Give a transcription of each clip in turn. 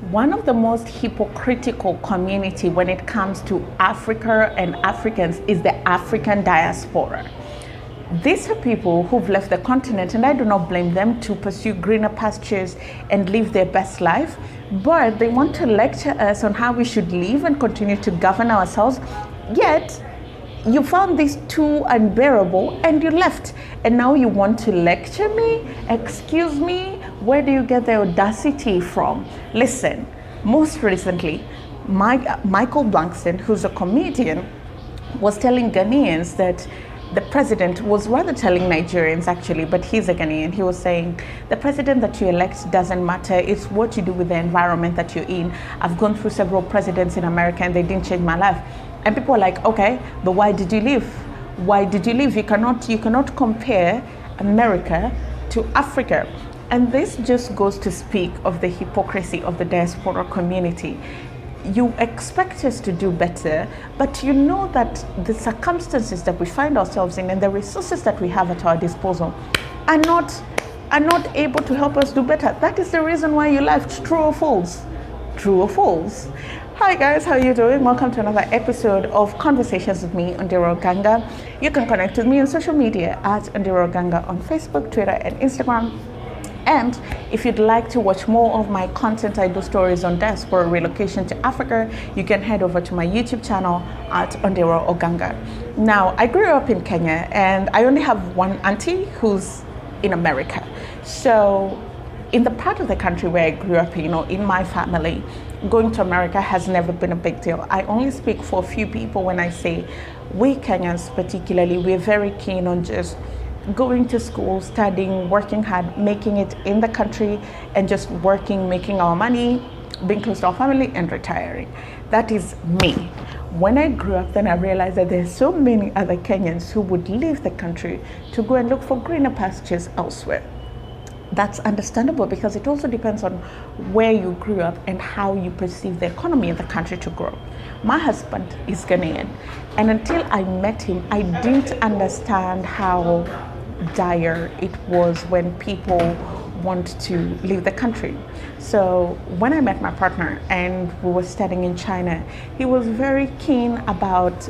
One of the most hypocritical community when it comes to Africa and Africans is the African diaspora. These are people who've left the continent, and I do not blame them, to pursue greener pastures and live their best life, but they want to lecture us on how we should live and continue to govern ourselves, yet you found this too unbearable and you left, and now you want to lecture me? Excuse me, where do you get the audacity from? Listen, most recently, Michael Blankston, who's a comedian, was telling Ghanaians that the president was rather telling Nigerians actually, but he's a Ghanaian. He was saying, the president that you elect doesn't matter. It's what you do with the environment that you're in. I've gone through several presidents in America and they didn't change my life. And people are like, okay, but why did you leave? Why did you leave? You cannot compare America to Africa. And this just goes to speak of the hypocrisy of the diaspora community. You expect us to do better, but you know that the circumstances that we find ourselves in and the resources that we have at our disposal are not able to help us do better. That is the reason why you left. True or false? True or false? Hi guys, how are you doing? Welcome to another episode of Conversations with me, Ondiro Ganga. You can connect with me on social media at Ondiro Ganga on Facebook, Twitter, and Instagram. And if you'd like to watch more of my content, I do stories on diaspora relocation to Africa, you can head over to my YouTube channel at Ondiro Oganga. Now, I grew up in Kenya and I only have one auntie who's in America. So in the part of the country where I grew up, in my family, going to America has never been a big deal. I only speak for a few people when I say we Kenyans particularly, we're very keen on just going to school, studying, working hard, making it in the country, and just working, making our money, being close to our family, and retiring. That is me. When I grew up, then I realized that there's so many other Kenyans who would leave the country to go and look for greener pastures elsewhere. That's understandable because it also depends on where you grew up and how you perceive the economy in the country to grow. My husband is Ghanaian, and until I met him, I didn't understand how dire it was when people want to leave the country. So when I met my partner and we were studying in China, he was very keen about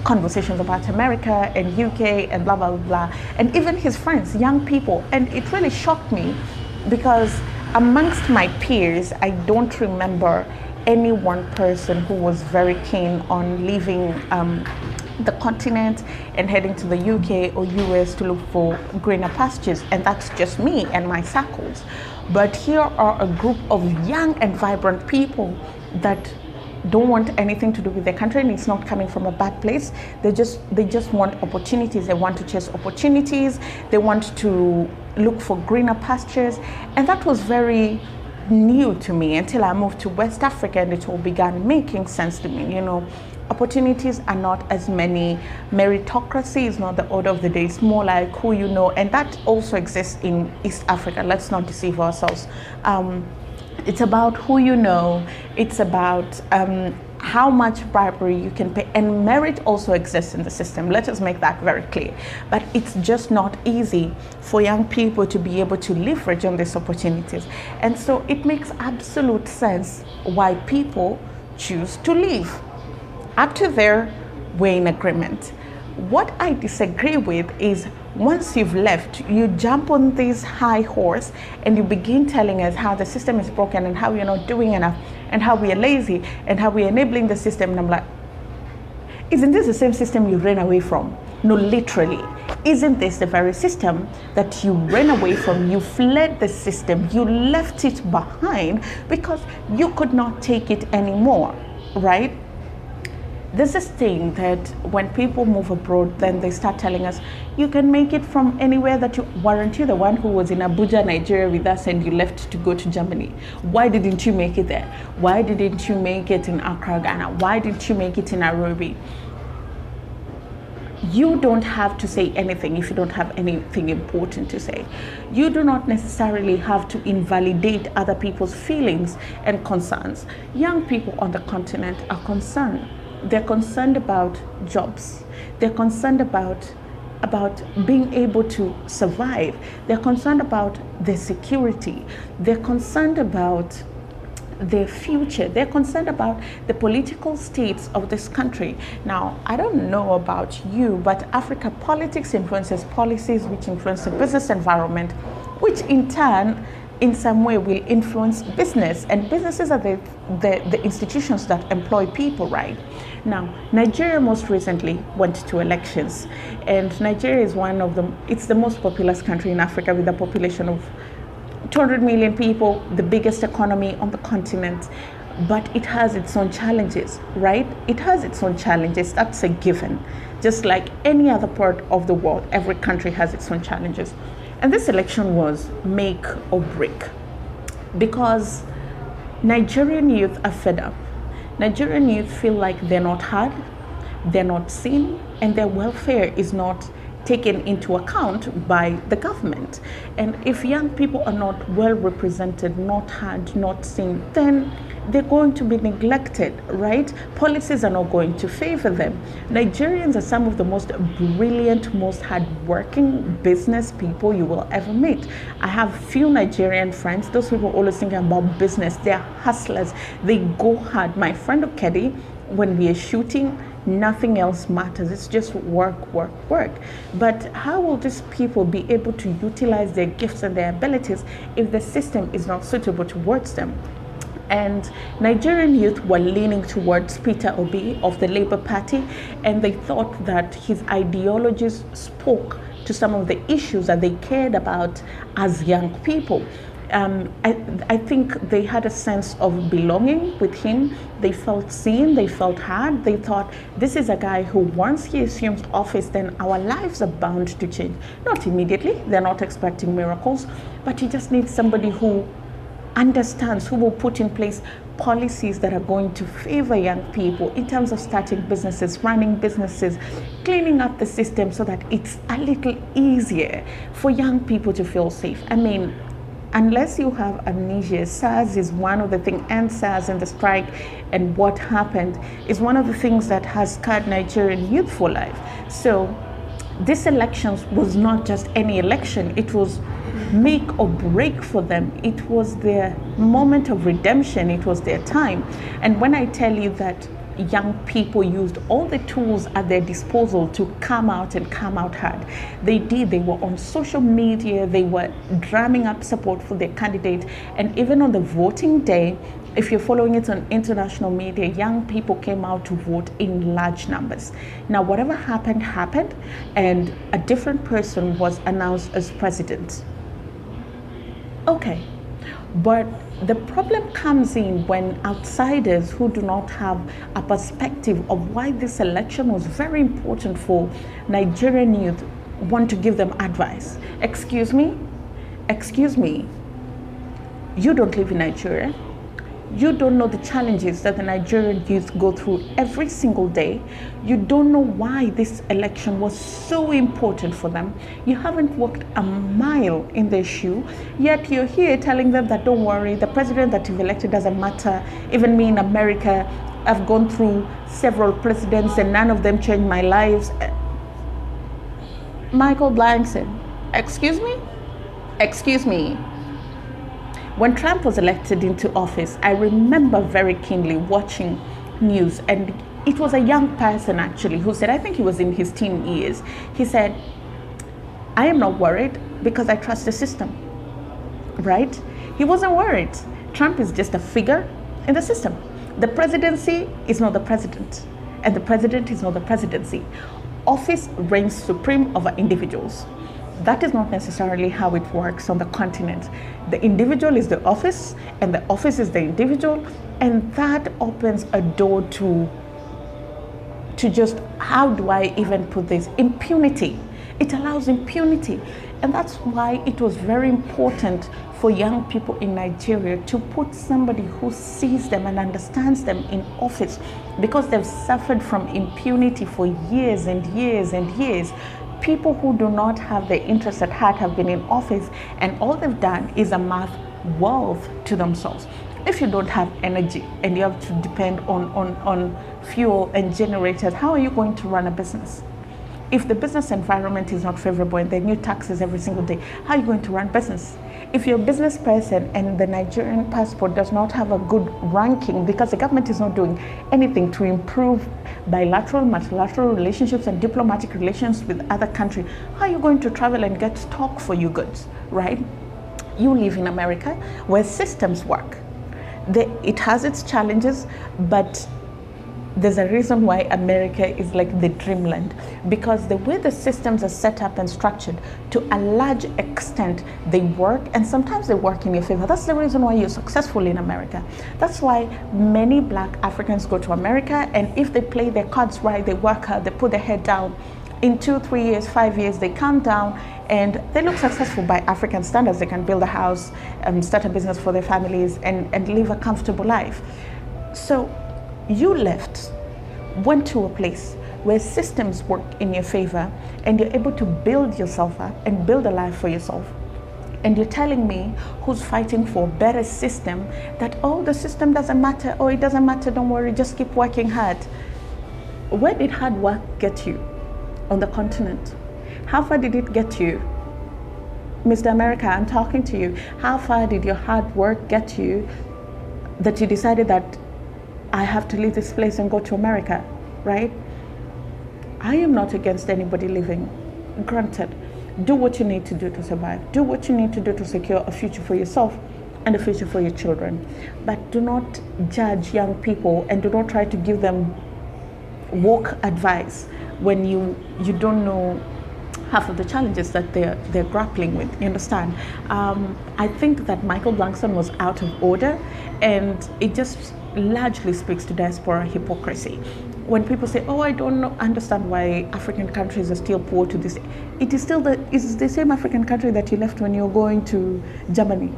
conversations about America and UK and blah, blah, blah, and even his friends, young people. And it really shocked me because amongst my peers, I don't remember any one person who was very keen on leaving the continent and heading to the UK or US to look for greener pastures. And that's just me and my circles. But here are a group of young and vibrant people that don't want anything to do with their country, and it's not coming from a bad place. They just want opportunities. They want to chase opportunities. They want to look for greener pastures. And that was very new to me until I moved to West Africa and it all began making sense to me. Opportunities are not as many. Meritocracy is not the order of the day. It's more like who you know, and that also exists in East Africa. Let's not deceive ourselves. It's about who you know. It's about how much bribery you can pay, and merit also exists in the system. Let us make that very clear. But it's just not easy for young people to be able to leverage on these opportunities. And so it makes absolute sense why people choose to leave. Up to there, we're in agreement. What I disagree with is once you've left, you jump on this high horse and you begin telling us how the system is broken and how we're not doing enough and how we are lazy and how we're enabling the system. And I'm like, isn't this the same system you ran away from? No, literally. Isn't this the very system that you ran away from? You fled the system. You left it behind because you could not take it anymore, right? There's this thing that when people move abroad, then they start telling us, you can make it from anywhere that you, weren't you the one who was in Abuja, Nigeria with us and you left to go to Germany? Why didn't you make it there? Why didn't you make it in Accra, Ghana? Why didn't you make it in Nairobi? You don't have to say anything if you don't have anything important to say. You do not necessarily have to invalidate other people's feelings and concerns. Young people on the continent are concerned. They're concerned about jobs. They're concerned about being able to survive. They're concerned about their security. They're concerned about their future. They're concerned about the political states of this country. Now, I don't know about you, but Africa politics influences policies, which influence the business environment, which in turn, in some way, will influence business. And businesses are the institutions that employ people, right? Now, Nigeria most recently went to elections, and Nigeria is it's the most populous country in Africa with a population of 200 million people, the biggest economy on the continent, but it has its own challenges, right? It has its own challenges, that's a given. Just like any other part of the world, every country has its own challenges. And this election was make or break, because Nigerian youth are fed up. Nigerian youth feel like they're not heard, they're not seen, and their welfare is not taken into account by the government. And if young people are not well represented, not heard, not seen, then they're going to be neglected, right? Policies are not going to favor them. Nigerians are some of the most brilliant, most hardworking business people you will ever meet. I have few Nigerian friends. Those people always thinking about business. They're hustlers. They go hard. My friend Okedi, when we are shooting, nothing else matters. It's just work, work, work. But how will these people be able to utilize their gifts and their abilities if the system is not suitable towards them? And Nigerian youth were leaning towards Peter Obi of the Labour Party, and they thought that his ideologies spoke to some of the issues that they cared about as young people. I think they had a sense of belonging with him. They felt seen, they felt heard. They thought, this is a guy who, once he assumes office, then our lives are bound to change. Not immediately, they're not expecting miracles, but you just need somebody who understands, who will put in place policies that are going to favor young people in terms of starting businesses, running businesses, cleaning up the system so that it's a little easier for young people to feel safe. I mean, unless you have amnesia, SARS is one of the things, and SARS and the strike and what happened is one of the things that has scarred Nigerian youth for life. So this election was not just any election, it was make or break for them. It was their moment of redemption, it was their time. And when I tell you that young people used all the tools at their disposal to come out and come out hard, they did. They were on social media, they were drumming up support for their candidate, and even on the voting day, if you're following it on international media, young people came out to vote in large numbers. Now, whatever happened, happened, and a different person was announced as president. Okay, but the problem comes in when outsiders who do not have a perspective of why this election was very important for Nigerian youth want to give them advice. Excuse me, you don't live in Nigeria. You don't know the challenges that the Nigerian youth go through every single day. You don't know why this election was so important for them. You haven't walked a mile in their shoe, yet you're here telling them that don't worry, the president that you've elected doesn't matter. Even me in America, I've gone through several presidents and none of them changed my lives. Michael Blankson, excuse me. When Trump was elected into office, I remember very keenly watching news, and it was a young person actually who said, I think he was in his teen years, he said, I am not worried because I trust the system, right? He wasn't worried. Trump is just a figure in the system. The presidency is not the president, and the president is not the presidency. Office reigns supreme over individuals. That is not necessarily how it works on the continent. The individual is the office, and the office is the individual, and that opens a door to just, how do I even put this, impunity. It allows impunity, and that's why it was very important for young people in Nigeria to put somebody who sees them and understands them in office, because they've suffered from impunity for years and years and years. People who do not have their interests at heart have been in office, and all they've done is amass wealth to themselves. If you don't have energy and you have to depend on fuel and generators, how are you going to run a business? If the business environment is not favorable and there are new taxes every single day, how are you going to run business? If you're a business person and the Nigerian passport does not have a good ranking because the government is not doing anything to improve bilateral, multilateral relationships and diplomatic relations with other countries, how are you going to travel and get stock for your goods, right? You live in America where systems work. It has its challenges, but there's a reason why America is like the dreamland, because the way the systems are set up and structured, to a large extent, they work, and sometimes they work in your favor. That's the reason why you're successful in America. That's why many Black Africans go to America, and if they play their cards right, they work hard, they put their head down, in 2, 3 years, 5 years, they calm down and they look successful by African standards. They can build a house, start a business for their families, and live a comfortable life. So you left, went to a place where systems work in your favor, and you're able to build yourself up and build a life for yourself. And you're telling me, who's fighting for a better system, that, oh, the system doesn't matter, oh, it doesn't matter, don't worry, just keep working hard. Where did hard work get you on the continent? How far did it get you? Mr. America, I'm talking to you. How far did your hard work get you that you decided that I have to leave this place and go to America, right? I am not against anybody living. Granted, do what you need to do to survive. Do what you need to do to secure a future for yourself and a future for your children. But do not judge young people and do not try to give them woke advice when you don't know half of the challenges that they're grappling with. You understand? I think that Michael Blankson was out of order, and it just largely speaks to diaspora hypocrisy. When people say, oh, I don't understand why African countries are still poor to this, it's the same African country that you left when you're going to Germany,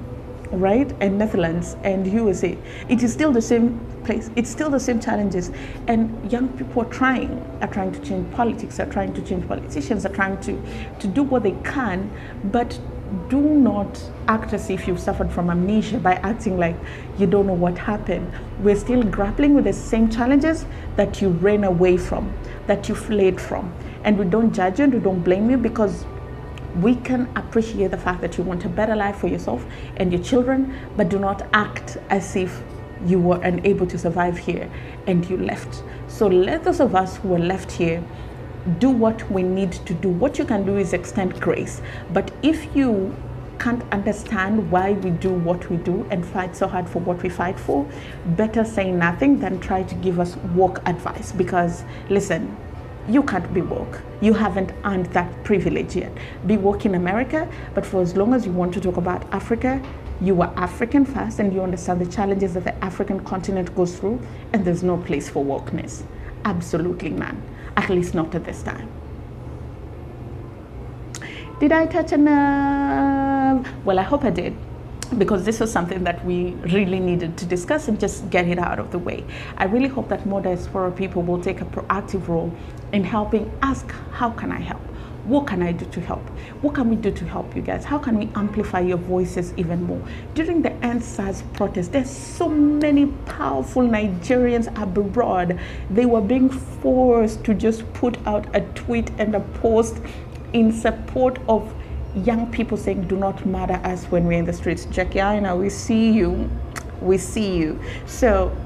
right? And Netherlands and USA. It is still the same place. It's still the same challenges. And young people are trying to change politics, are trying to change politicians, are trying to do what they can, but do not act as if you've suffered from amnesia by acting like you don't know what happened. We're still grappling with the same challenges that you ran away from, that you fled from. And we don't judge you and we don't blame you, because we can appreciate the fact that you want a better life for yourself and your children, but do not act as if you were unable to survive here and you left. So let those of us who are left here do what we need to do. What you can do is extend grace. But if you can't understand why we do what we do and fight so hard for what we fight for, better say nothing than try to give us woke advice. Because listen, you can't be woke. You haven't earned that privilege yet. Be woke in America, but for as long as you want to talk about Africa, you are African first and you understand the challenges that the African continent goes through, and there's no place for wokeness. Absolutely none. At least not at this time. Did I touch a nerve? Well, I hope I did, because this was something that we really needed to discuss and just get it out of the way. I really hope that more diaspora people will take a proactive role in helping ask, how can I help? What can I do to help? What can we do to help you guys? How can we amplify your voices even more? During the EndSARS protest, there's so many powerful Nigerians abroad. They were being forced to just put out a tweet and a post in support of young people saying, do not murder us when we're in the streets. Jackie, I know, we see you. We see you. So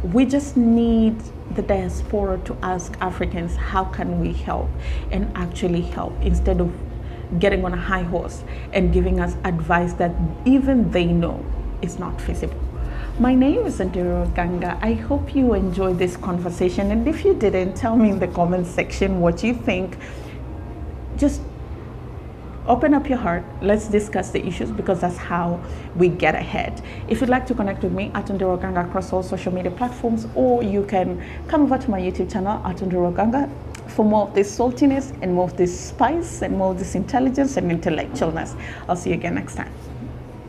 we just need the diaspora to ask Africans, how can we help, and actually help, instead of getting on a high horse and giving us advice that even they know is not feasible. My name is Andero Ganga. I hope you enjoyed this conversation, and if you didn't, tell me in the comment section what you think. Just open up your heart. Let's discuss the issues, because that's how we get ahead. If you'd like to connect with me, at Andero Ganga, across all social media platforms, or you can come over to my YouTube channel, at Andero Ganga, for more of this saltiness and more of this spice and more of this intelligence and intellectualness. I'll see you again next time.